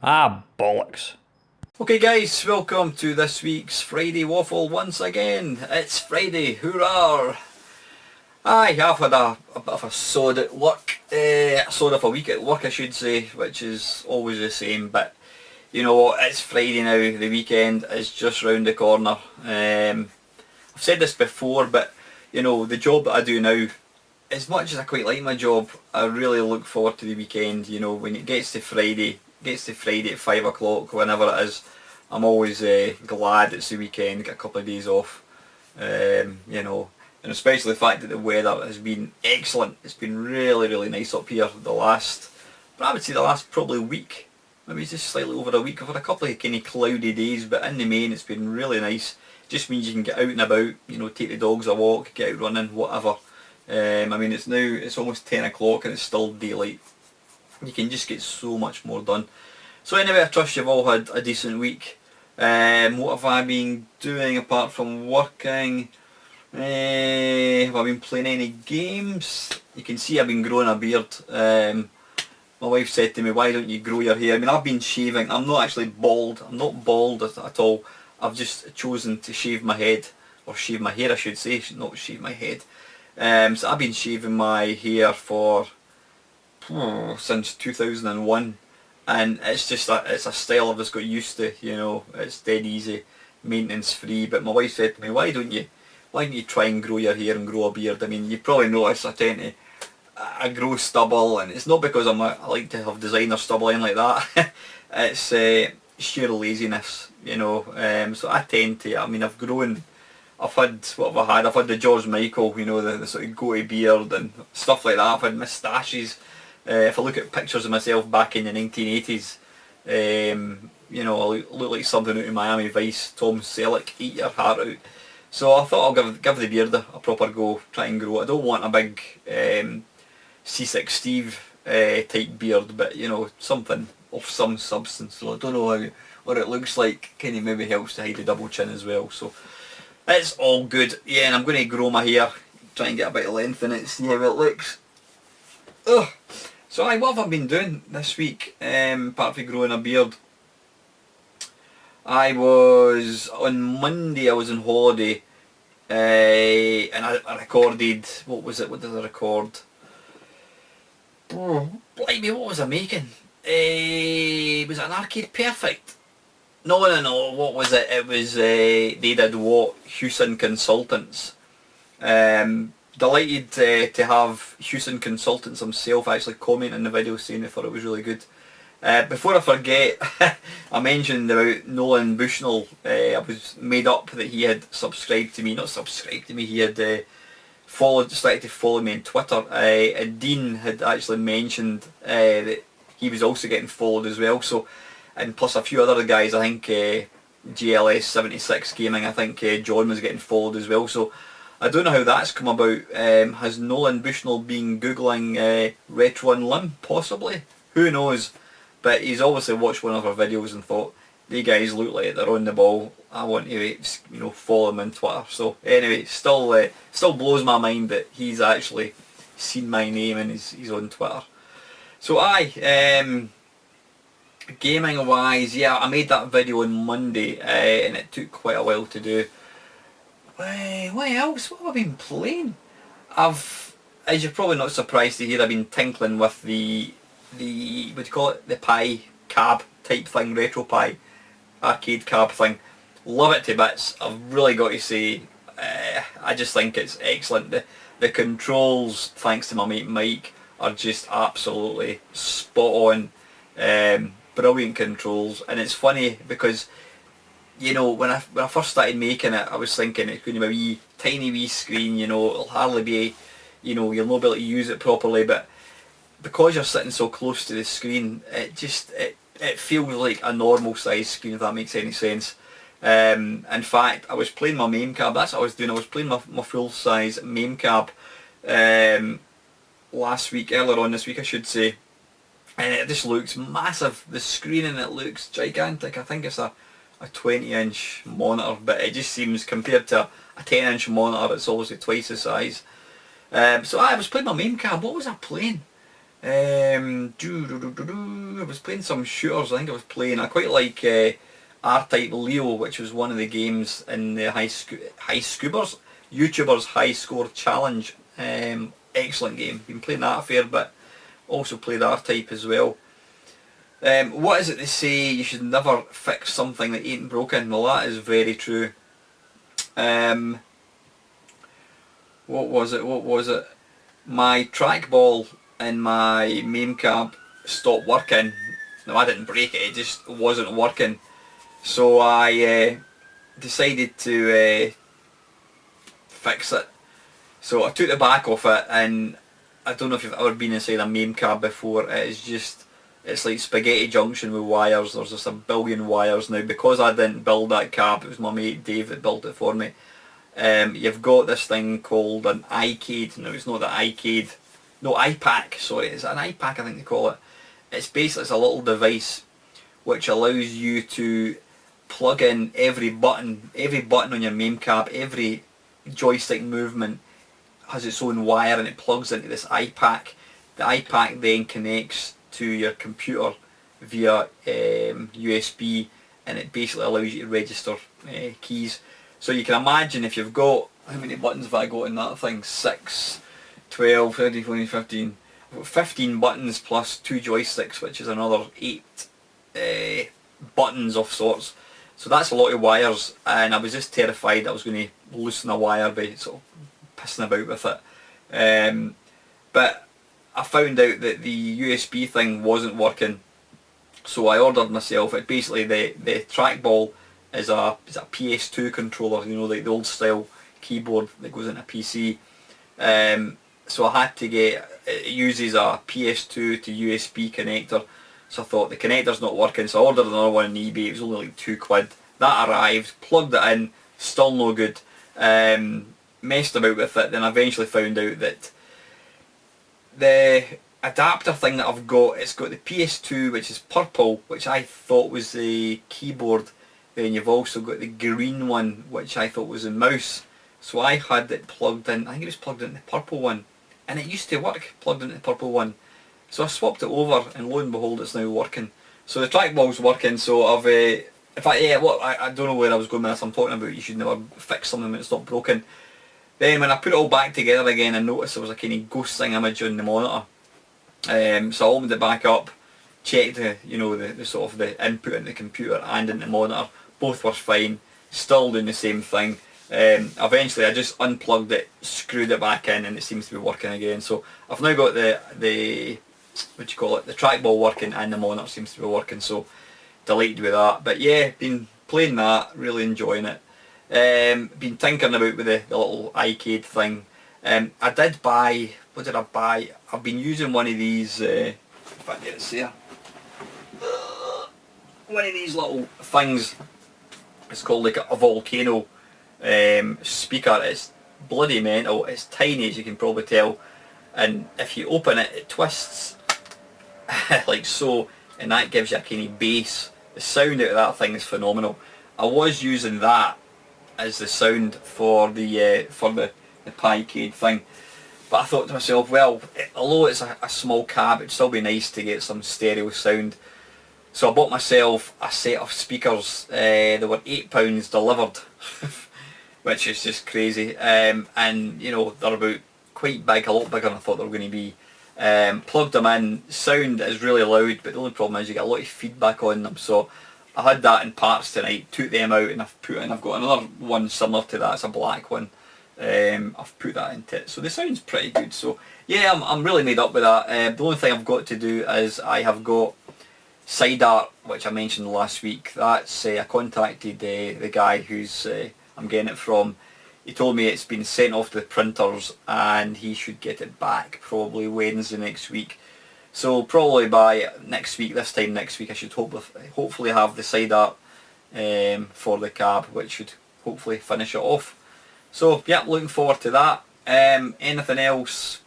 Ah, bollocks. Okay guys, welcome to this week's Friday Waffle once again. It's Friday, hurrah! I've had a bit of a sod at work, a sod of a week at work I should say, which is always the same, but you know what, it's Friday now, the weekend is just round the corner. I've said this before, but you know, the job that I do now, as much as I quite like my job, I really look forward to the weekend. You know, when it gets to Friday at 5 o'clock, whenever it is, I'm always glad it's the weekend, get a couple of days off. You know, and especially the fact that the weather has been excellent. It's been really, really nice up here but I would say the last probably week, maybe just slightly over a week. I've had a couple of kind of cloudy days, but in the main it's been really nice. Just means you can get out and about, you know, take the dogs a walk, get out running, whatever. I mean, it's almost 10 o'clock and it's still daylight. You can just get so much more done. So anyway, I trust you've all had a decent week. What have I been doing apart from working? Have I been playing any games? You can see I've been growing a beard. My wife said to me, why don't you grow your hair? I mean, I've been shaving. I'm not actually bald. I'm not bald at all. I've just chosen to shave my head. Or shave my hair I should say, not shave my head. So I've been shaving my hair for since 2001, and it's just it's a style I've just got used to. You know, it's dead easy, maintenance free. But my wife said to me, why don't you try and grow your hair and grow a beard? I mean, you probably notice I grow stubble, and it's not because I like to have designer stubble in like that. It's sheer laziness, you know. So I tend to. I mean, I've had, what have I had? I've had the George Michael, you know, the sort of goatee beard and stuff like that. I've had moustaches. If I look at pictures of myself back in the 1980s, you know, I look like something out of Miami Vice, Tom Selleck, eat your heart out. So I thought I'll give the beard a proper go, try and grow it. I don't want a big C6 Steve type beard, but you know, something of some substance. So I don't know what it looks like. Kind of maybe helps to hide the double chin as well. So it's all good. Yeah, and I'm going to grow my hair, try and get a bit of length in it, see how it looks. Ugh. So what have I been doing this week, apart from growing a beard? On Monday I was on holiday, and I recorded, what did I record? Blimey, what was I making? Was it an Arcade Perfect? No, what was it? It was, they did what? Hewson Consultants. Delighted to have Hewson Consultants himself actually comment on the video saying they thought it was really good. Before I forget, I mentioned about Nolan Bushnell. I was made up that he had subscribed to me, not subscribed to me, he had started to follow me on Twitter. And Dean had actually mentioned that he was also getting followed as well. So, and plus a few other guys, I think GLS 76 Gaming, I think John was getting followed as well. So I don't know how that's come about. Has Nolan Bushnell been googling Retro and Limb? Possibly. Who knows? But he's obviously watched one of our videos and thought, these guys look like they're on the ball. I want to, you know, follow them on Twitter. So anyway, still blows my mind that he's actually seen my name and he's on Twitter. So gaming wise, yeah, I made that video on Monday and it took quite a while to do. What else? What have I been playing? As you're probably not surprised to hear, I've been tinkling with the what do you call it? The Pi cab type thing, retro Pi arcade cab thing. Love it to bits. I've really got to say, I just think it's excellent. The controls, thanks to my mate Mike, are just absolutely spot on. Brilliant controls, and it's funny because, you know, when I first started making it, I was thinking it's going to be a tiny wee screen, you know, it'll hardly be, you know, you'll not be able to use it properly, but because you're sitting so close to the screen, it feels like a normal size screen, if that makes any sense. In fact, I was playing my MAME cab, that's what I was doing, I was playing my full size MAME cab earlier on this week I should say, and it just looks massive. The screen in it looks gigantic. I think it's a 20-inch monitor, but it just seems, compared to a 10-inch monitor, it's obviously twice the size. So I was playing my MAME cab. What was I playing? I was playing some shooters. I quite like R-Type Leo, which was one of the games in the High Scoobers, YouTubers High Score Challenge. Excellent game. Been playing that a fair bit. Also played R-Type as well. What is it they say? You should never fix something that ain't broken. Well, that is very true. What was it? My trackball in my main cab stopped working. No, I didn't break it, it just wasn't working. So I decided to fix it. So I took the back off it, and I don't know if you've ever been inside a main cab before. It's like spaghetti junction with wires. There's just a billion wires now. Because I didn't build that cab, it was my mate Dave that built it for me. You've got this thing called an iCade. No, it's not the iCade. No, iPack, sorry. It's an iPack, I think they call it. It's basically a little device which allows you to plug in every button on your main cab. Every joystick movement has its own wire, and it plugs into this iPack. The iPack then connects to your computer via USB, and it basically allows you to register keys. So you can imagine if you've got, how many buttons have I got in that thing? 6, 12, 13, 14, 15. I've got 15 buttons plus 2 joysticks, which is another 8 buttons of sorts. So that's a lot of wires, and I was just terrified I was going to loosen a wire by sort of pissing about with it. But I found out that the USB thing wasn't working, so I ordered myself, basically the trackball is a PS2 controller, you know, like the old style keyboard that goes into a PC. So I had to get, it uses a PS2 to USB connector, so I thought the connector's not working, so I ordered another one on eBay. It was only like £2. That arrived, plugged it in, still no good. Messed about with it, then I eventually found out that the adapter thing that I've got, it's got the PS2, which is purple, which I thought was the keyboard. Then you've also got the green one, which I thought was the mouse. So I had it plugged in, I think it was plugged into the purple one, and it used to work plugged into the purple one. So I swapped it over, and lo and behold, it's now working. So the trackball's working. So I've, in fact, yeah, look, I don't know where I was going with this. I'm talking about you should never fix something when it's not broken. Then when I put it all back together again, I noticed there was a kind of ghosting image on the monitor. So I opened it back up, checked the sort of the input in the computer and in the monitor. Both were fine, still doing the same thing. Eventually I just unplugged it, screwed it back in, and it seems to be working again. So I've now got the trackball working, and the monitor seems to be working, so delighted with that. But yeah, been playing that, really enjoying it. Been tinkering about with the little iCade thing. I did buy, what did I buy? I've been using one of these, in fact it's here, one of these little things. It's called like a volcano speaker. It's bloody mental, it's tiny as you can probably tell, and if you open it, it twists like so, and that gives you a kind of bass. The sound out of that thing is phenomenal. I was using that as the sound for the iCade thing, but I thought to myself, well, although it's a small cab, it'd still be nice to get some stereo sound. So I bought myself a set of speakers. They were £8 delivered, which is just crazy. And you know, they're about quite big, a lot bigger than I thought they were going to be. Plugged them in, sound is really loud, but the only problem is you get a lot of feedback on them. So I had that in parts tonight, took them out, and I've got another one similar to that. It's a black one. I've put that into it, so the sound's pretty good. So yeah, I'm really made up with that. The only thing I've got to do is I have got side art, which I mentioned last week. That's I contacted the guy who's I'm getting it from. He told me it's been sent off to the printers and he should get it back probably Wednesday next week. So probably by next week, this time next week, I should hopefully have the side art for the cab, which should hopefully finish it off. So yeah, looking forward to that. Anything else?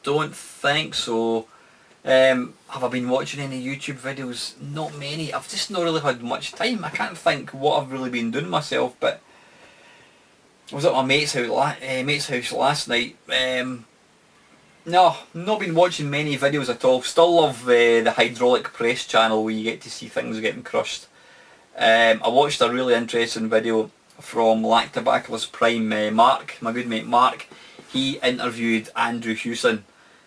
Don't think so. Have I been watching any YouTube videos? Not many. I've just not really had much time. I can't think what I've really been doing myself, but I was at my mate's house last night. No, not been watching many videos at all. Still love the hydraulic press channel where you get to see things getting crushed. I watched a really interesting video from Lactobacillus Prime Mark, my good mate Mark. He interviewed Andrew Hewson.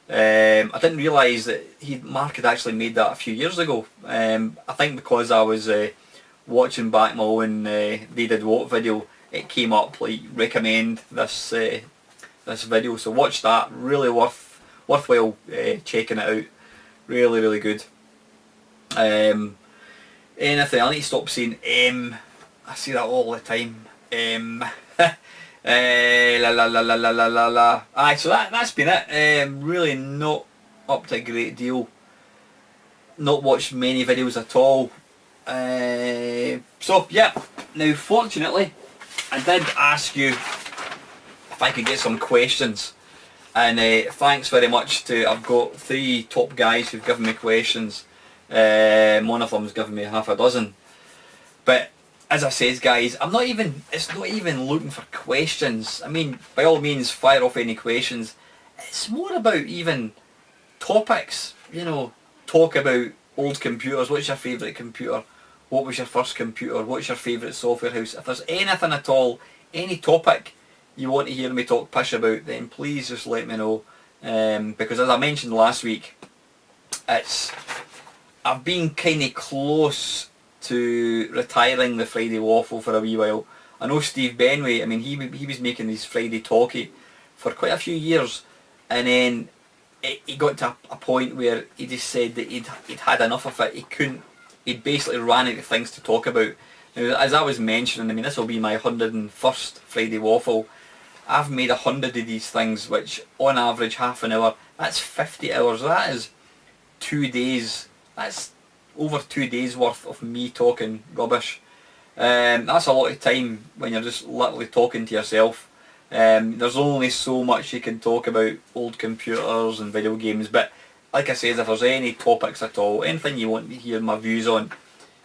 I didn't realise that Mark had actually made that a few years ago. I think because I was watching back my own They Did What video, it came up like recommend this this video, so watch that. Really worthwhile checking it out. Really, really good. Anything, I need to stop saying I say that all the time. La la la la la la la la. Aye, so that's been it. Really not up to a great deal. Not watched many videos at all. So yeah. Now fortunately, I did ask you if I could get some questions, and thanks very much to, I've got 3 top guys who've given me questions. One of them's given me half a dozen. But as I says, guys, it's not even looking for questions. I mean, by all means, fire off any questions. It's more about even topics, you know, talk about old computers. What's your favourite computer? What was your first computer? What's your favourite software house? If there's anything at all, any topic you want to hear me talk pish about, then please just let me know. Because as I mentioned last week, I've been kind of close to retiring the Friday Waffle for a wee while. I know Steve Benway, I mean, he was making his Friday Talkie for quite a few years, and then he got to a point where he just said that he'd had enough of it. He'd basically ran out of things to talk about. Now, as I was mentioning, I mean, this will be my 101st Friday Waffle. I've made 100 of these things, which on average half an hour, that's 50 hours. That is 2 days. That's over 2 days worth of me talking rubbish. That's a lot of time when you're just literally talking to yourself. There's only so much you can talk about old computers and video games, but like I said, if there's any topics at all, anything you want to hear my views on,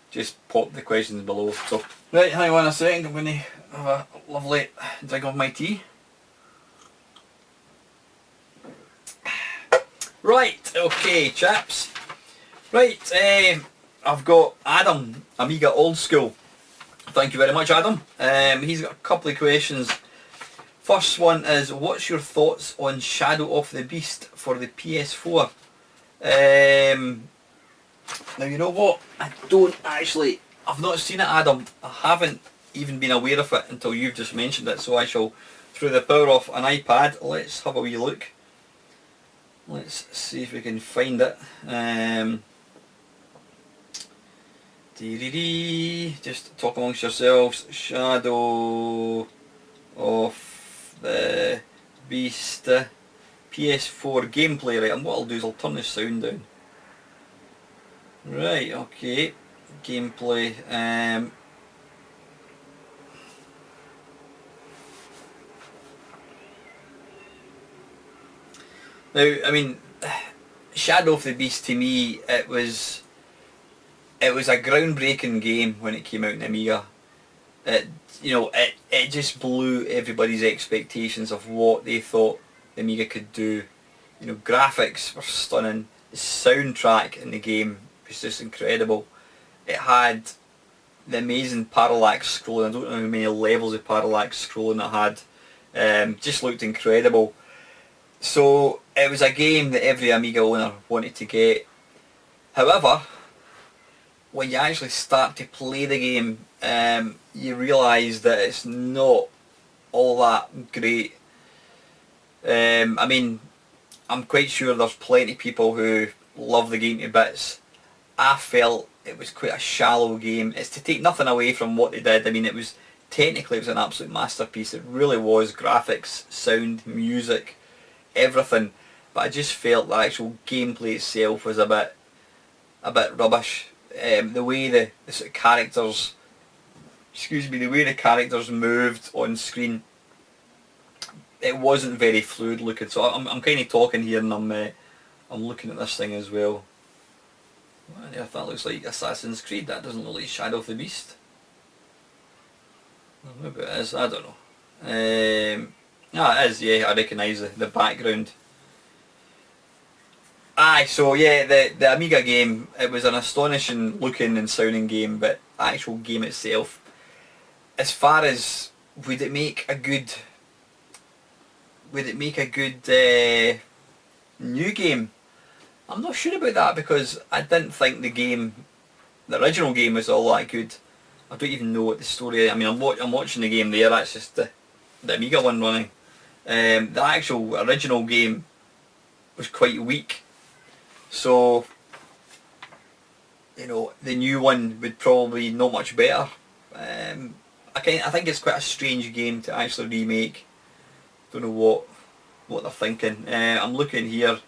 just pop the questions below. So, right, hang on a second, I'm going to have a lovely drink of my tea. Right, okay chaps. Right, I've got Adam, Amiga Old School. Thank you very much, Adam. He's got a couple of questions. First one is, what's your thoughts on Shadow of the Beast for the PS4? Now you know what, I've not seen it, Adam. I haven't even been aware of it until you've just mentioned it, so I shall, through the power of an iPad, let's have a wee look. Let's see if we can find it. Just talk amongst yourselves. Shadow of the Beast PS4 gameplay. Right, and what I'll do is I'll turn the sound down. Right, okay. Gameplay. Now, I mean, Shadow of the Beast to me, it was a groundbreaking game when it came out in Amiga. It just blew everybody's expectations of what they thought the Amiga could do. You know, graphics were stunning. The soundtrack in the game was just incredible. It had the amazing parallax scrolling. I don't know how many levels of parallax scrolling it had. Just looked incredible. So it was a game that every Amiga owner wanted to get. However, when you actually start to play the game, you realise that it's not all that great. I mean, I'm quite sure there's plenty of people who love the game to bits. I felt it was quite a shallow game. It's to take nothing away from what they did. I mean, technically it was an absolute masterpiece. It really was. Graphics, sound, music, everything. But I just felt the actual gameplay itself was a bit rubbish. The way the sort of characters, the way the characters moved on screen, it wasn't very fluid looking. So I'm kind of talking here, and I'm looking at this thing as well. What on earth, that looks like Assassin's Creed. That doesn't look like Shadow of the Beast. Well, maybe it is. I don't know. It is. Yeah, I recognise the background. Aye, so yeah, the Amiga game, it was an astonishing looking and sounding game, but the actual game itself, as far as would it make a good new game? I'm not sure about that because I didn't think the original game was all that good. I don't even know what the story is. I mean, I'm watching the game there, that's just the Amiga one running. The actual original game was quite weak. So, you know, the new one would probably not much better. I think it's quite a strange game to actually remake. Don't know what they're thinking. I'm looking here.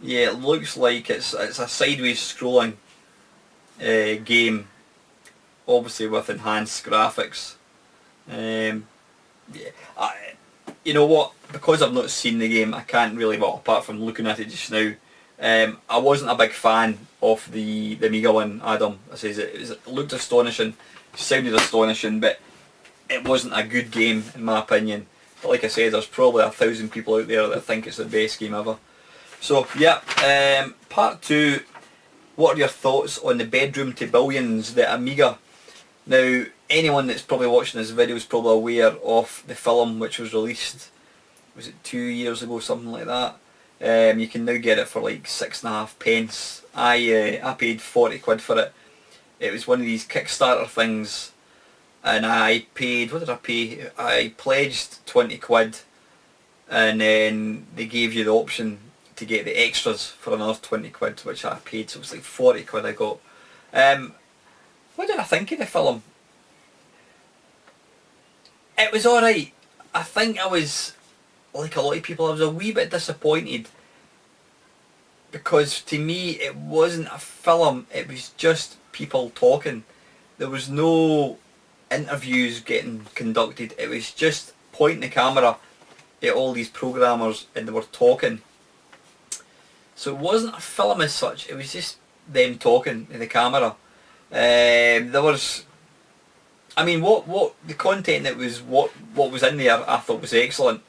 Yeah, it looks like it's a sideways scrolling game, obviously with enhanced graphics. Yeah, you know what? Because I've not seen the game, I can't really, well, apart from looking at it just now. I wasn't a big fan of the Amiga one, Adam. I says it looked astonishing, sounded astonishing, but it wasn't a good game in my opinion. But like I said, there's probably 1,000 people out there that think it's the best game ever. So yeah, part 2. What are your thoughts on the Bedroom to Billions, the Amiga? Now, anyone that's probably watching this video is probably aware of the film which was released, was it 2 years ago, something like that. You can now get it for like 6.5 pence. I paid 40 quid for it. It was one of these Kickstarter things, and I paid, what did I pay? I pledged 20 quid, and then they gave you the option to get the extras for another 20 quid, which I paid, so it was like 40 quid I got. What did I think of the film? It was alright. I think I was, like a lot of people, I was a wee bit disappointed because to me it wasn't a film, it was just people talking. There was no interviews getting conducted, it was just pointing the camera at all these programmers and they were talking. So it wasn't a film as such, it was just them talking to the camera. There was, I mean, what the content that was, what was in there I thought was excellent.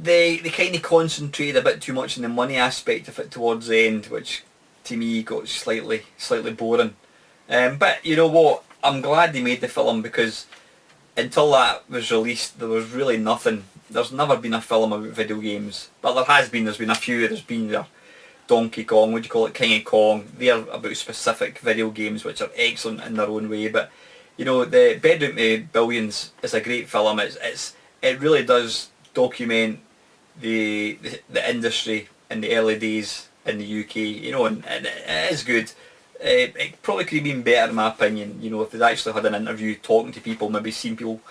They kind of concentrated a bit too much on the money aspect of it towards the end, which to me got slightly boring. But you know what, I'm glad they made the film because until that was released there was really nothing. There's never been a film about video games, but there's been a few. There's been there Donkey Kong, what do you call it, King of Kong. They're about specific video games which are excellent in their own way, but you know, the Bedroom to Billions is a great film. It really does document the industry in the early days in the UK, you know, and it is good. It probably could have been better in my opinion, you know, if they'd actually had an interview talking to people, maybe seen people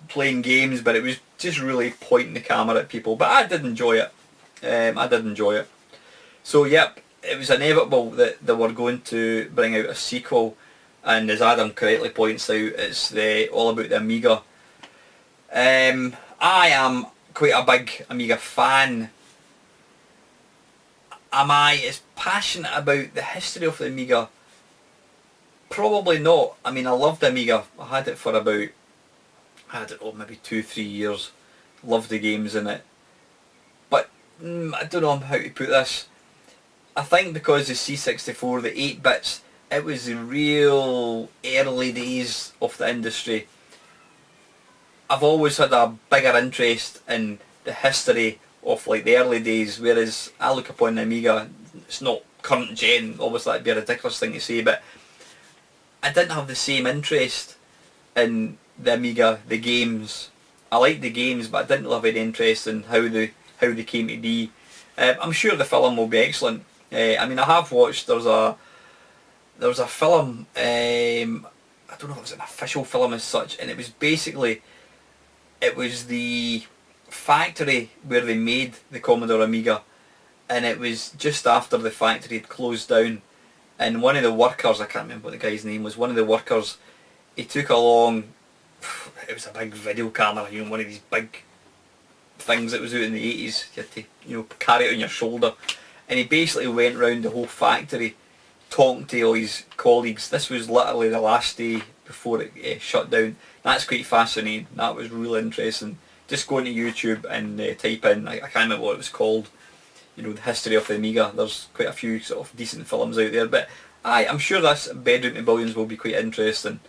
playing games, but it was just really pointing the camera at people. But I did enjoy it. I did enjoy it. So yep, it was inevitable that they were going to bring out a sequel, and as Adam correctly points out, it's all about the Amiga. I am quite a big Amiga fan. Am I as passionate about the history of the Amiga? Probably not. I mean, I loved the Amiga. I had it for about, I don't know, maybe 2-3 years. Loved the games in it. But I don't know how to put this. I think because the C64, the 8 bits, it was the real early days of the industry. I've always had a bigger interest in the history of like the early days, whereas I look upon the Amiga, it's not current gen, obviously that'd be a ridiculous thing to say, but I didn't have the same interest in the Amiga, the games. I liked the games, but I didn't have any interest in how they came to be. I'm sure the film will be excellent. I mean, I have watched, there was a film, I don't know if it was an official film as such, and it was basically, it was the factory where they made the Commodore Amiga, and it was just after the factory had closed down, and one of the workers, I can't remember what the guy's name was, one of the workers, he took along, it was a big video camera, you know, one of these big things that was out in the 80s, you had to, you know, carry it on your shoulder, and he basically went round the whole factory talking to all his colleagues. This was literally the last day before it shut down. That's quite fascinating. That was really interesting just go into YouTube and type in, I can't remember what it was called, you know, the history of the Amiga. There's quite a few sort of decent films out there, but I'm sure this Bedroom to Billions will be quite interesting.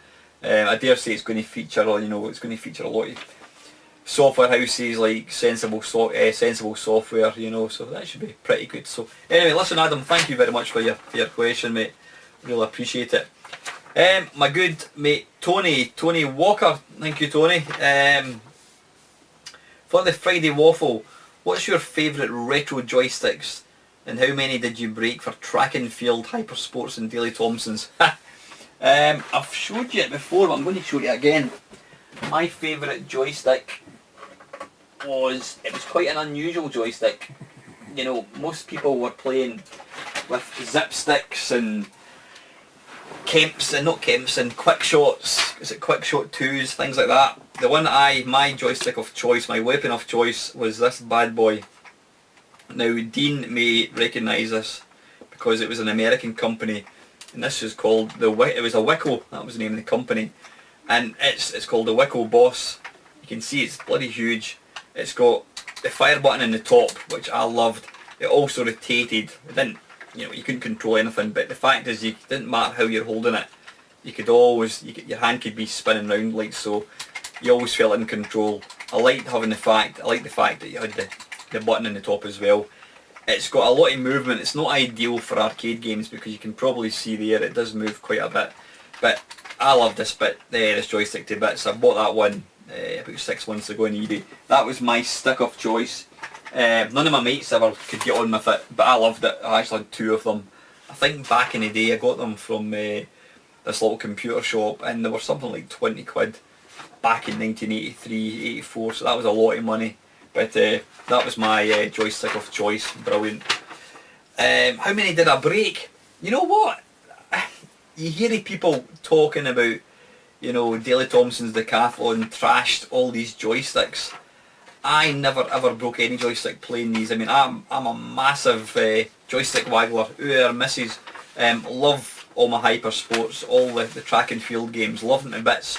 I dare say it's going to feature, you know, it's going to feature a lot of software houses like Sensible Software, you know, so that should be pretty good. So anyway, listen Adam, thank you very much for your question, mate. Really appreciate it. My good mate Tony Walker, thank you Tony. For the Friday Waffle, what's your favourite retro joysticks and how many did you break for track and field, Hypersports and Daily Thompsons? I've showed you it before, but I'm going to show you it again. My favourite joystick it was quite an unusual joystick. You know, most people were playing with zip sticks and quick shots, is it quick shot 2s, things like that. The one my joystick of choice, my weapon of choice was this bad boy. Now Dean may recognise this because it was an American company, and this was called it was a Wicco, that was the name of the company, and it's called the Wicco Boss. You can see it's bloody huge. It's got the fire button in the top, which I loved. It also rotated. It didn't, you know, you couldn't control anything, but the fact is, you didn't matter how you're holding it. You could always, your hand could be spinning round like so. You always felt in control. I liked the fact that you had the button in the top as well. It's got a lot of movement. It's not ideal for arcade games because you can probably see there it does move quite a bit. But I love this joystick to bits. I bought that one about 6 months ago on eBay. That was my stick of choice. None of my mates ever could get on with it, but I loved it. I actually had 2 of them. I think back in the day I got them from this little computer shop, and they were something like 20 quid back in 1983, 84, so that was a lot of money. But that was my joystick of choice. Brilliant. How many did I break? You know what? You hear people talking about, you know, Daily Thompson's Decathlon trashed all these joysticks. I never ever broke any joystick playing these. I mean, I'm a massive joystick waggler. Ooh, misses. Love all my Hypersports, all the track and field games. Love them to bits.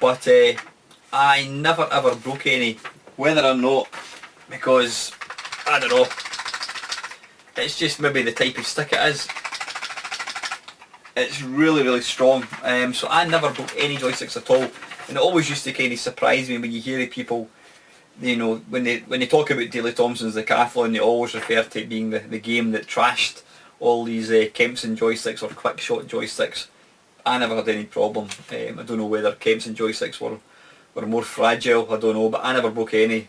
But I never ever broke any, whether or not, because, I don't know, it's just maybe the type of stick it is. It's really, really strong. So I never broke any joysticks at all. And it always used to kind of surprise me when you hear people, you know, when they talk about Daily Thompson's Decathlon, they always refer to it being the game that trashed all these Kempson joysticks or quick shot joysticks. I never had any problem. I don't know whether Kempson joysticks were more fragile, I don't know, but I never broke any.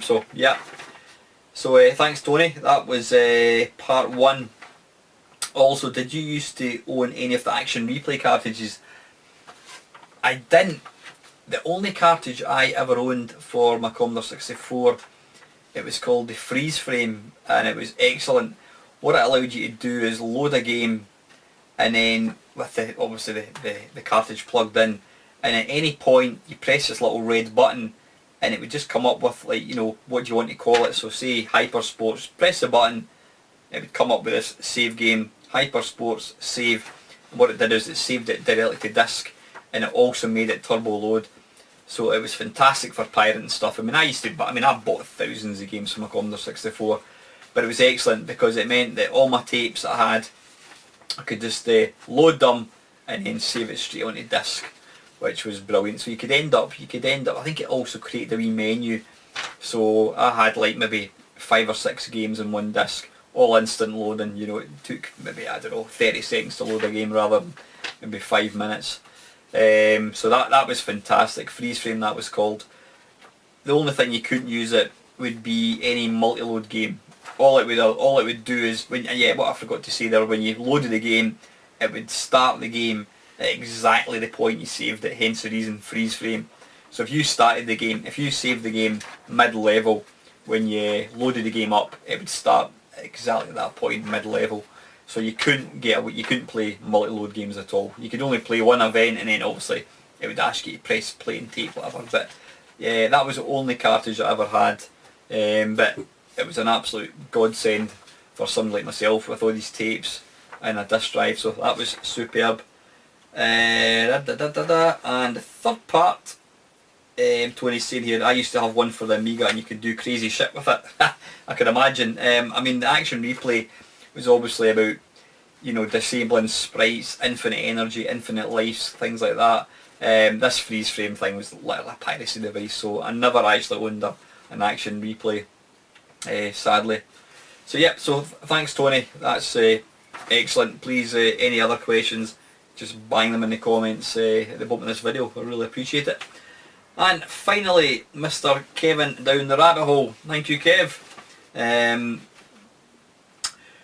So yeah. So thanks Tony, that was part 1. Also, did you used to own any of the Action Replay cartridges? I didn't. The only cartridge I ever owned for my Commodore 64, it was called the Freeze Frame, and it was excellent. What it allowed you to do is load a game, and then with obviously the cartridge plugged in, and at any point you press this little red button and it would just come up with, like, you know, what do you want to call it. So say Hypersports, press the button, it would come up with this save game, Hypersports, save. And what it did is it saved it directly to disk, and it also made it turbo load. So it was fantastic for pirating stuff. I mean, I bought thousands of games from my Commodore 64, but it was excellent because it meant that all my tapes that I had, I could just load them and then save it straight onto disk, which was brilliant. So you could end up, I think it also created a wee menu. So I had like maybe 5 or 6 games in one disc, all instant loading. You know, it took maybe, I don't know, 30 seconds to load a game rather than maybe 5 minutes. So that was fantastic. Freeze Frame, that was called. The only thing you couldn't use it would be any multi-load game. All it would do is, what I forgot to say there, when you loaded the game, it would start the game at exactly the point you saved it, hence the reason Freeze Frame. So if you saved the game mid-level, when you loaded the game up, it would start at exactly that point, mid-level. So you couldn't play multi-load games at all. You could only play one event, and then obviously it would ask you to press play and tape, whatever. But yeah, that was the only cartridge I ever had. But it was an absolute godsend for somebody like myself with all these tapes and a disc drive. So that was superb. And the third part Tony's saying here, I used to have one for the Amiga and you could do crazy shit with it. I could imagine. I mean, the action replay was obviously about, you know, disabling sprites, infinite energy, infinite lives, things like that. This freeze frame thing was literally a piracy device, so I never actually owned an action replay, sadly. So yep, so thanks Tony, that's excellent. Please, any other questions, just bang them in the comments at the bottom of this video, I really appreciate it. And finally, Mr. Kevin down the rabbit hole. Thank you, Kev.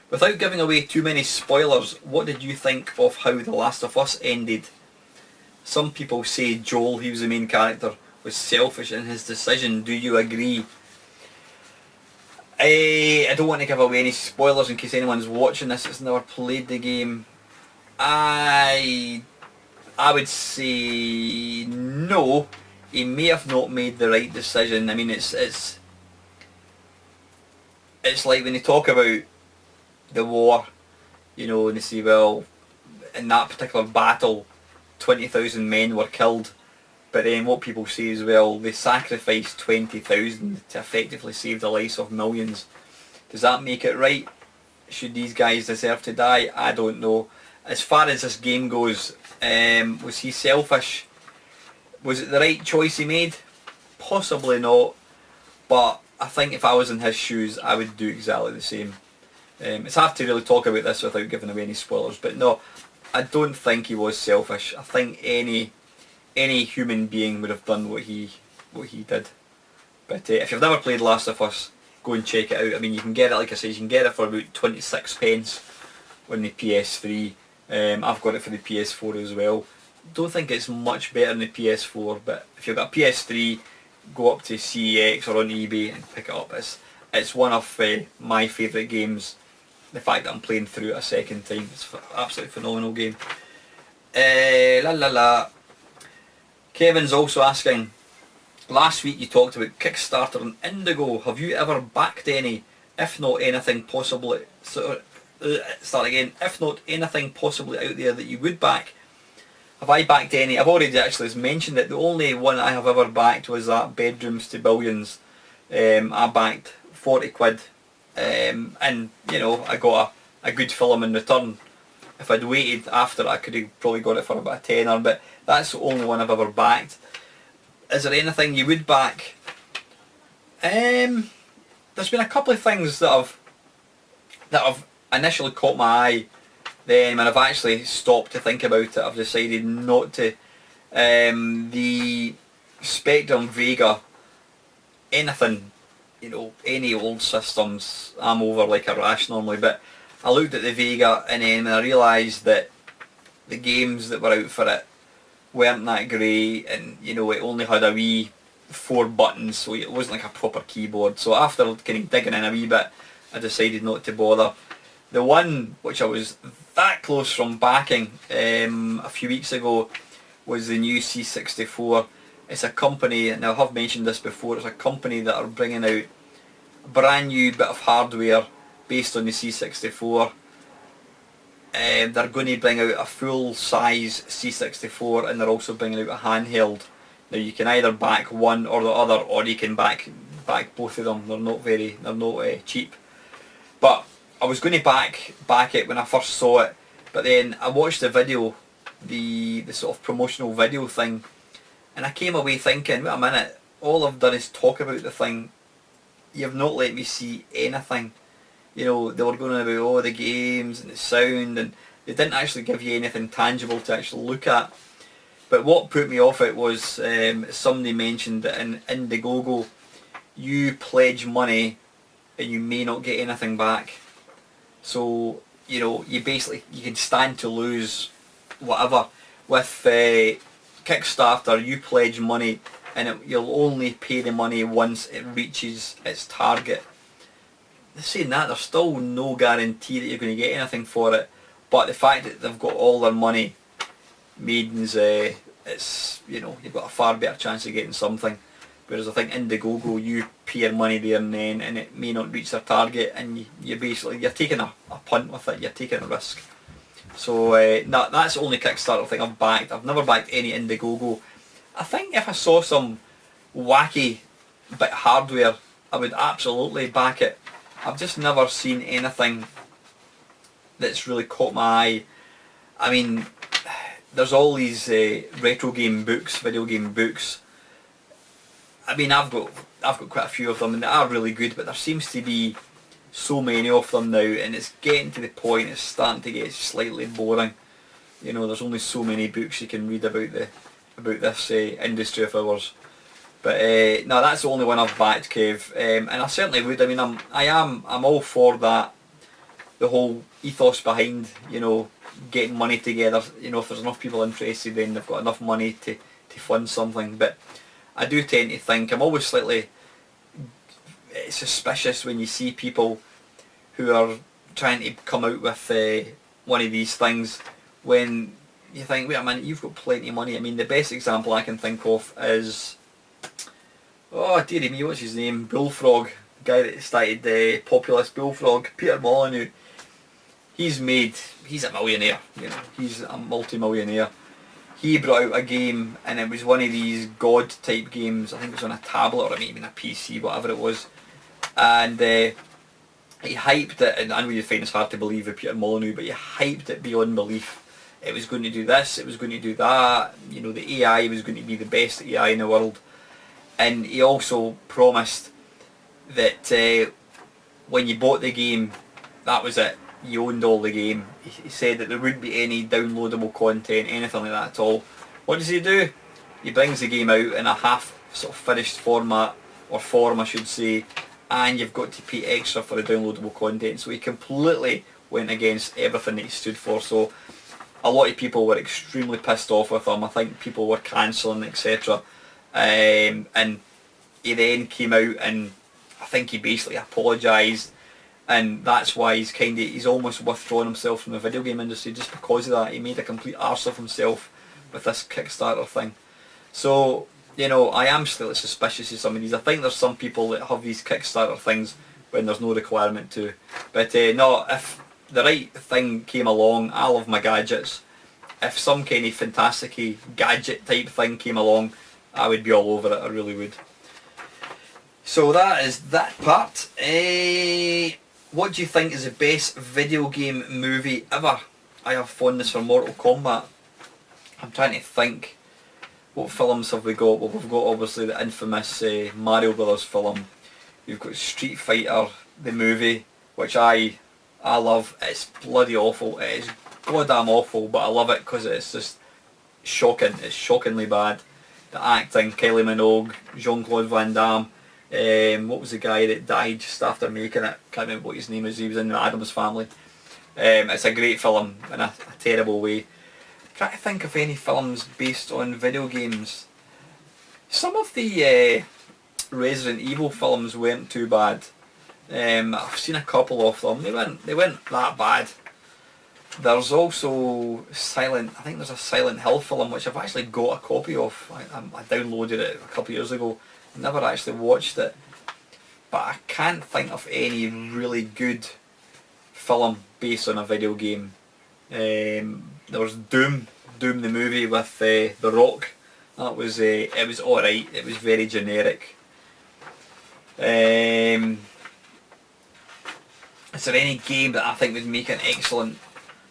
Without giving away too many spoilers, what did you think of how The Last of Us ended? Some people say Joel, he was the main character, was selfish in his decision. Do you agree? I don't want to give away any spoilers in case anyone's watching this that's never played the game. I would say no. He may have not made the right decision. I mean, it's like when they talk about the war, you know, and they say, well, in that particular battle, 20,000 men were killed. But then what people say is, well, they sacrificed 20,000 to effectively save the lives of millions. Does that make it right? Should these guys deserve to die? I don't know. As far as this game goes, was he selfish? Was it the right choice he made? Possibly not. But I think if I was in his shoes, I would do exactly the same. It's hard to really talk about this without giving away any spoilers. But no, I don't think he was selfish. I think any human being would have done what he did. But if you've never played Last of Us, go and check it out. I mean, you can get it, like I said, you can get it for about 26 pence on the PS3. I've got it for the PS4 as well. Don't think it's much better than the PS4, but if you've got a PS3, go up to CEX or on eBay and pick it up. It's one of my favourite games. The fact that I'm playing through it a second time, it's an absolutely phenomenal game. Kevin's also asking, last week you talked about Kickstarter and Indigo. Have you ever backed any? If not anything possibly, if not anything possibly out there that you would back? Have I backed any? I've already actually mentioned it. The only one I have ever backed was that Bedrooms to Billions. I backed 40 quid and you know, I got a good film in return. If I'd waited after, I could have probably got it for about a tenner, but that's the only one I've ever backed. Is there anything you would back? There's been a couple of things that have initially caught my eye, then when I've actually stopped to think about it, I've decided not to. The Spectrum Vega, anything, you know, any old systems, I'm over like a rash normally, but I looked at the Vega and then I realised that the games that were out for it weren't that great, and you know, it only had a wee 4 buttons, so it wasn't like a proper keyboard. So after kind of digging in a wee bit, I decided not to bother. The one which I was that close from backing a few weeks ago was the new C64. It's a company, and I have mentioned this before, it's a company that are bringing out a brand new bit of hardware based on the C64. They're going to bring out a full size C64, and they're also bringing out a handheld. Now you can either back one or the other, or you can back both of them. They're not cheap. But I was going to back it when I first saw it, but then I watched the video, the sort of promotional video thing, and I came away thinking, wait a minute, all I've done is talk about the thing. You've not let me see anything. You know, they were going about all the games and the sound, and they didn't actually give you anything tangible to actually look at. But what put me off it was somebody mentioned that in Indiegogo you pledge money and you may not get anything back. So, you know, you can stand to lose whatever. With Kickstarter, you pledge money and you'll only pay the money once it reaches its target. Saying that, there's still no guarantee that you're going to get anything for it, but the fact that they've got all their money means it's, you know, you've got a far better chance of getting something. Whereas I think Indiegogo, you pay your money there and then, and it may not reach their target, and you're taking a punt with it, you're taking a risk. So that's the only Kickstarter thing I've backed. I've never backed any Indiegogo. I think if I saw some wacky bit of hardware, I would absolutely back it. I've just never seen anything that's really caught my eye. I mean, there's all these retro game books, video game books. I mean, I've got quite a few of them, and they are really good, but there seems to be so many of them now, and it's getting to the point, it's starting to get slightly boring. You know, there's only so many books you can read about this industry of ours. But no, that's the only one I've backed, Kev, and I certainly would. I mean, I'm all for that. The whole ethos behind, you know, getting money together. You know, if there's enough people interested, then they've got enough money to fund something. But I do tend to think, I'm always slightly suspicious when you see people who are trying to come out with one of these things when you think, wait a minute, you've got plenty of money. I mean, the best example I can think of is, oh dearie me, what's his name? Bullfrog, the guy that started Populist Bullfrog, Peter Molyneux. He's a millionaire, you know, he's a multi-millionaire. He brought out a game, and it was one of these God type games. I think it was on a tablet or maybe even a PC, whatever it was. And he hyped it, and I know you find it's hard to believe with Peter Molyneux, but he hyped it beyond belief. It was going to do this, it was going to do that, you know, the AI was going to be the best AI in the world. And he also promised that when you bought the game, that was it. You owned all the game. He said that there wouldn't be any downloadable content, anything like that at all. What does he do? He brings the game out in a half sort of finished format, or form I should say, and you've got to pay extra for the downloadable content. So he completely went against everything that he stood for. So a lot of people were extremely pissed off with him. I think people were cancelling, etc. And he then came out, and I think he basically apologised. And that's why he's almost withdrawn himself from the video game industry, just because of that. He made a complete arse of himself with this Kickstarter thing. So, you know, I am slightly suspicious of some of these. I think there's some people that have these Kickstarter things when there's no requirement to. But no, if the right thing came along, I love my gadgets. If some kind of fantastic gadget type thing came along, I would be all over it, I really would. So that is that part. What do you think is the best video game movie ever? I have fondness for Mortal Kombat. I'm trying to think, what films have we got? Well, we've got obviously the infamous Mario Brothers film. We've got Street Fighter, the movie, which I love. It's bloody awful. It is goddamn awful, but I love it because it's just shocking. It's shockingly bad. The acting, Kylie Minogue, Jean-Claude Van Damme. What was the guy that died just after making it? Can't remember what his name is. He was in the Addams Family. It's a great film in a terrible way. I'm trying to think of any films based on video games. Some of the Resident Evil films weren't too bad. I've seen a couple of them. They weren't that bad. There's also I think there's a Silent Hill film which I've actually got a copy of. I downloaded it a couple of years ago. Never actually watched it, but I can't think of any really good film based on a video game. There was Doom the movie with The Rock. That was it was alright. It was very generic. Is there any game that I think would make it excellent?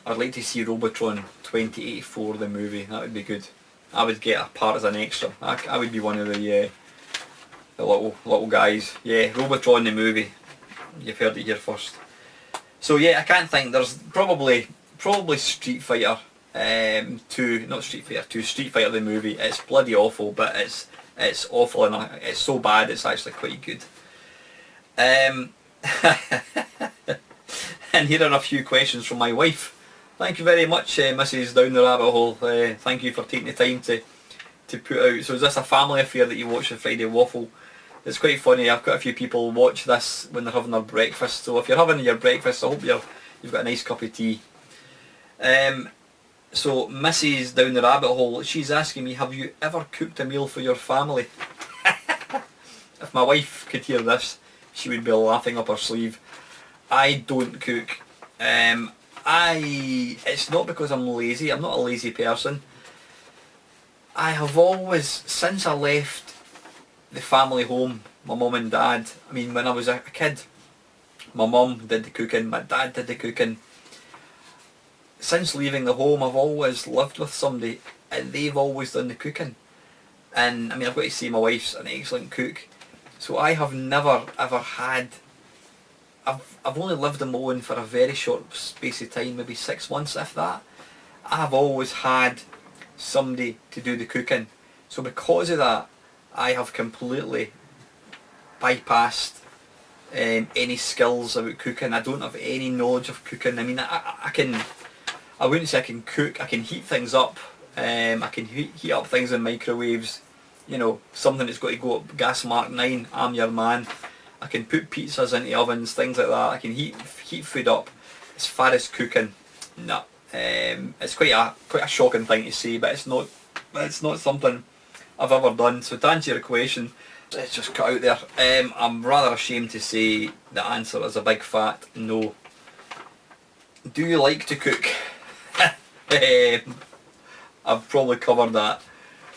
I'd like to see Robotron 2084, the movie. That would be good. I would get a part as an extra. I would be one of the little guys. Yeah, Robotron the movie. You've heard it here first. So yeah, I can't think. There's probably Street Fighter 2, not Street Fighter 2, Street Fighter the movie. It's bloody awful, but it's awful and it's so bad it's actually quite good. And here are a few questions from my wife. Thank you very much, Mrs. Down the Rabbit Hole. Thank you for taking the time to put out. So is this a family affair that you watch the Friday Waffle? It's quite funny. I've got a few people watch this when they're having their breakfast. So if you're having your breakfast, I hope you've got a nice cup of tea. So Mrs. Down the Rabbit Hole, she's asking me, have you ever cooked a meal for your family? If my wife could hear this, she would be laughing up her sleeve. I don't cook. It's not because I'm lazy. I'm not a lazy person. I have always, since I left the family home, my mum and dad. I mean, when I was a kid, my mum did the cooking, my dad did the cooking. Since leaving the home, I've always lived with somebody and they've always done the cooking. And I mean, I've got to say my wife's an excellent cook. So I have never ever had, I've only lived alone for a very short space of time, maybe 6 months if that. I've always had somebody to do the cooking. So because of that, I have completely bypassed any skills about cooking. I don't have any knowledge of cooking. I mean, I wouldn't say I can cook. I can heat things up. I can heat up things in microwaves. You know, something that's got to go up gas mark 9, I'm your man. I can put pizzas into ovens, things like that. I can heat food up. As far as cooking, no. It's quite a shocking thing to say, but it's not something I've ever done. So to answer your question, let's just cut out there. I'm rather ashamed to say the answer is a big fat no. Do you like to cook? I've probably covered that.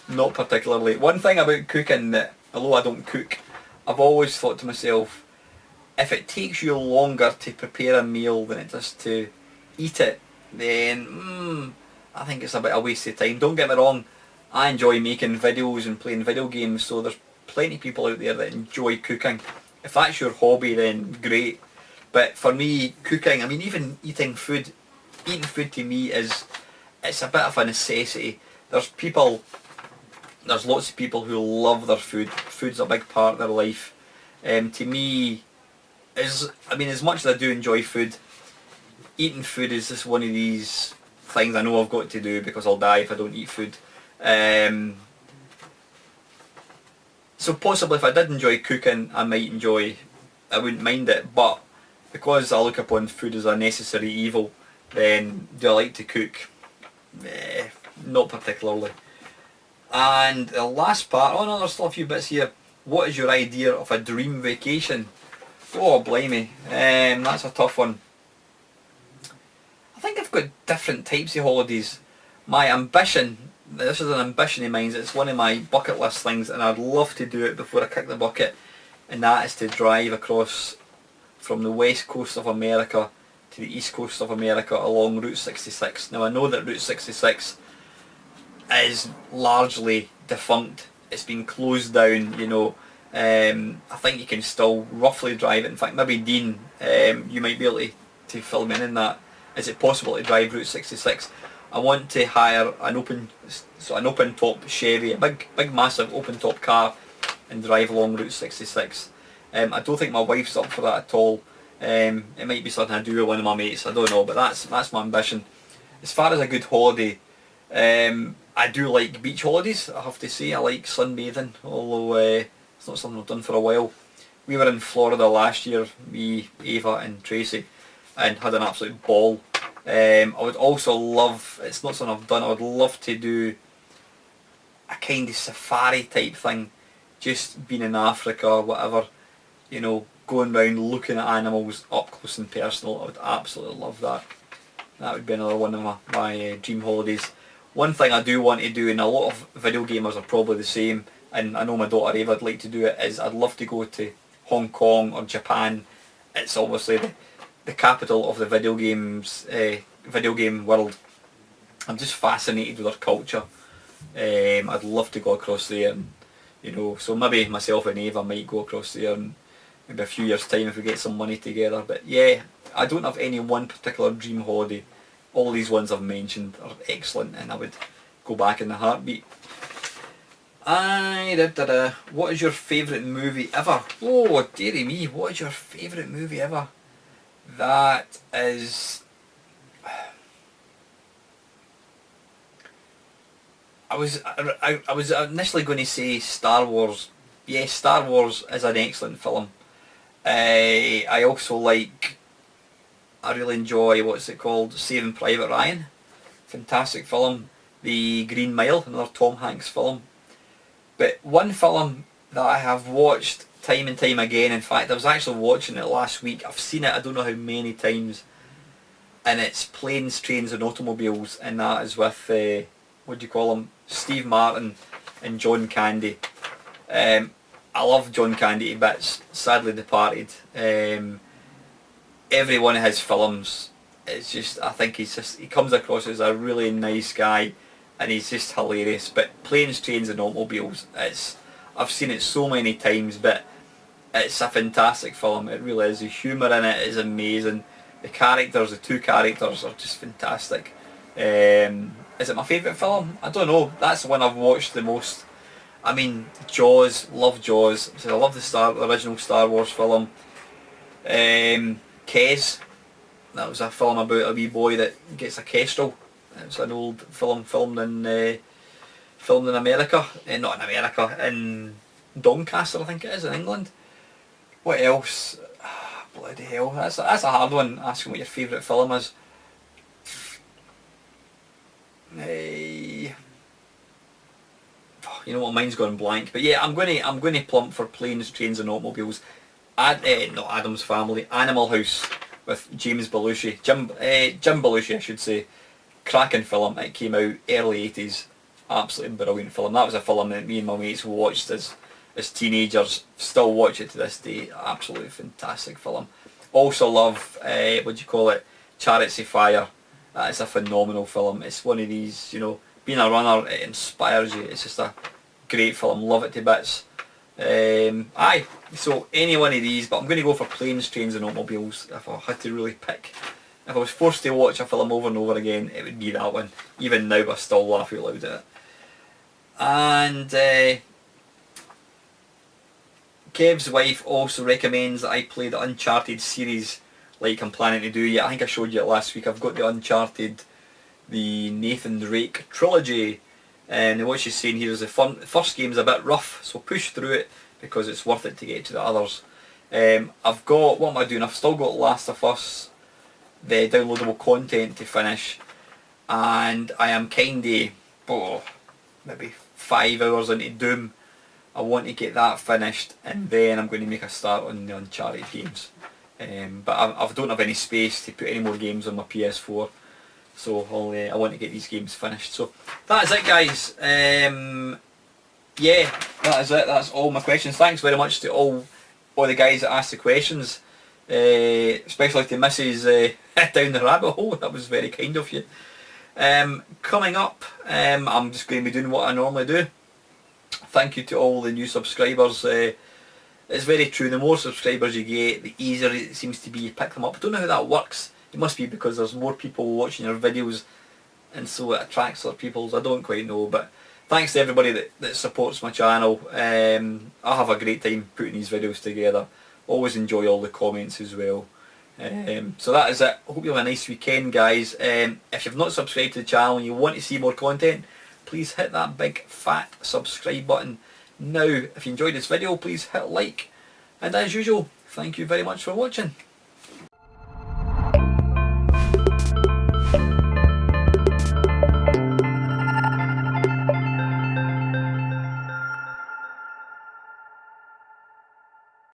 Not particularly. One thing about cooking that, although I don't cook, I've always thought to myself, if it takes you longer to prepare a meal than it does to eat it, then I think it's a bit of a waste of time. Don't get me wrong, I enjoy making videos and playing video games, so there's plenty of people out there that enjoy cooking. If that's your hobby, then great. But for me, cooking, I mean, even eating food to me it's a bit of a necessity. There's lots of people who love their food. Food's a big part of their life. To me, as much as I do enjoy food, eating food is just one of these things I know I've got to do because I'll die if I don't eat food. So possibly if I did enjoy cooking, I wouldn't mind it, but because I look upon food as a necessary evil, then do I like to cook? Not particularly. And the last part, oh no, there's still a few bits here. What is your idea of a dream vacation? Oh, blimey. That's a tough one. I think I've got different types of holidays. My ambition, this is an ambition of mine, it's one of my bucket list things and I'd love to do it before I kick the bucket, and that is to drive across from the west coast of America to the east coast of America along Route 66. Now I know that Route 66 is largely defunct. It's been closed down, you know. I think you can still roughly drive it. In fact, maybe Dean, you might be able to fill me in that. Is it possible to drive Route 66? I want to hire an open top Chevy, a big massive open top car, and drive along Route 66. I don't think my wife's up for that at all. It might be something I do with one of my mates, I don't know, but that's my ambition. As far as a good holiday, I do like beach holidays, I have to say. I like sunbathing, although it's not something I've done for a while. We were in Florida last year, me, Ava and Tracy, and had an absolute ball. I would also love, it's not something I've done, I would love to do a kind of safari type thing, just being in Africa or whatever, you know, going around looking at animals up close and personal. I would absolutely love that. That would be another one of my dream holidays. One thing I do want to do, and a lot of video gamers are probably the same, and I know my daughter Ava would like to do it, is I'd love to go to Hong Kong or Japan. It's obviously the capital of the video game world. I'm just fascinated with their culture. I'd love to go across there, and you know, so maybe myself and Ava might go across there in maybe a few years' time if we get some money together. But yeah, I don't have any one particular dream holiday. All these ones I've mentioned are excellent, and I would go back in a heartbeat. What is your favourite movie ever? Oh, dearie me, what is your favourite movie ever? That is... I was initially going to say Star Wars. Yes, Star Wars is an excellent film. I also like... I really enjoy, what's it called, Saving Private Ryan. Fantastic film. The Green Mile, another Tom Hanks film. But one film that I have watched time and time again, in fact I was actually watching it last week, I've seen it I don't know how many times, and it's Planes, Trains and Automobiles, and that is with, what do you call him, Steve Martin and John Candy. I love John Candy to bits, sadly departed. Every one of his films, it's just, I think he comes across as a really nice guy, and he's just hilarious. But Planes, Trains and Automobiles, I've seen it so many times, but it's a fantastic film. It really is. The humour in it is amazing. The characters, the two characters are just fantastic. Is it my favourite film? I don't know. That's the one I've watched the most. I mean, Jaws, love Jaws. I love the original Star Wars film. Kes, that was a film about a wee boy that gets a kestrel. It's an old film filmed in America, not in America, in Doncaster I think it is, in England. What else? Bloody hell, that's a hard one, asking what your favourite film is. You know what, mine's gone blank. But yeah, I'm going to plump for Planes, Trains and Automobiles. Not Addams Family, Animal House with James Belushi, Jim Belushi I should say. Cracking film. It came out early 80s. Absolutely brilliant film. That was a film that me and my mates watched as teenagers. Still watch it to this day. Absolutely fantastic film. Also love Chariots of Fire. That is a phenomenal film. It's one of these, you know, being a runner, it inspires you. It's just a great film. Love it to bits. So any one of these, but I'm going to go for Planes, Trains and Automobiles if I had to really pick. If I was forced to watch a film over and over again, it would be that one. Even now I still laugh out loud at it. And Kev's wife also recommends that I play the Uncharted series like I'm planning to do. Yeah, I think I showed you it last week. I've got the Uncharted, the Nathan Drake trilogy, and what she's saying here is the first game's a bit rough, so push through it because it's worth it to get to the others. I've got, what am I doing? I've still got Last of Us, the downloadable content to finish, and I am kinda, maybe 5 hours into Doom. I want to get that finished, and then I'm going to make a start on the Uncharted games. But I don't have any space to put any more games on my PS4, so I want to get these games finished. So that is it, guys. Yeah, that is it. That's all my questions. Thanks very much to all the guys that asked the questions, especially to Mrs. Down the Rabbit Hole. That was very kind of you. Coming up, I'm just going to be doing what I normally do. Thank you to all the new subscribers. It's very true, the more subscribers you get, the easier it seems to be you pick them up. I don't know how that works. It must be because there's more people watching your videos and so it attracts other people. I don't quite know, but thanks to everybody that supports my channel. I have a great time putting these videos together. Always enjoy all the comments as well. So that is it. I hope you have a nice weekend, guys. If you've not subscribed to the channel and you want to see more content, please hit that big fat subscribe button now. If you enjoyed this video, please hit like, and as usual, thank you very much for watching.